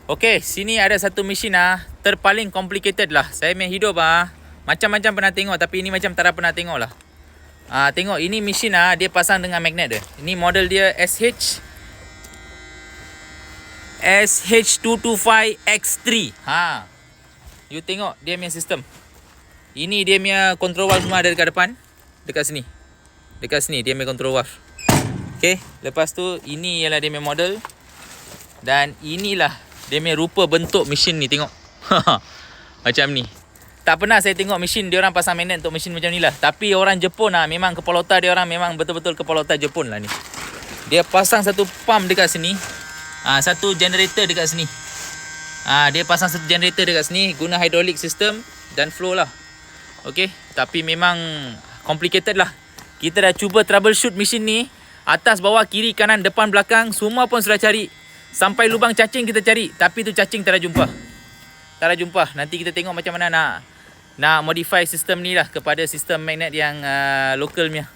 Okay, sini ada satu mesin terpaling complicated lah. Saya main hidup macam-macam pernah tengok, tapi ini macam tak ada pernah tengok lah. Tengok ini mesin dia pasang dengan magnet dia. Ini model dia SH225X3. You tengok dia punya sistem. Ini dia punya control valve semua ada dekat depan. Dekat sini. Dekat sini dia punya control valve. Okay, lepas tu ini ialah dia punya model. Dan inilah dia punya rupa bentuk mesin ni, tengok. Macam ni. Tak pernah saya tengok mesin dia orang pasang magnet untuk mesin macam ni lah. Tapi orang Jepun memang kepala otak dia orang memang betul-betul kepala otak Jepun lah ni. Dia pasang satu pump dekat sini. Satu generator dekat sini. Dia pasang satu generator dekat sini guna hydraulic system dan flow lah. Okay, tapi memang complicated lah. Kita dah cuba troubleshoot mesin ni, atas, bawah, kiri, kanan, depan, belakang, semua pun sudah cari. Sampai lubang cacing kita cari, tapi tu cacing tak ada jumpa. Tak ada jumpa. Nanti kita tengok macam mana nak modify sistem ni lah kepada sistem magnet yang local punya.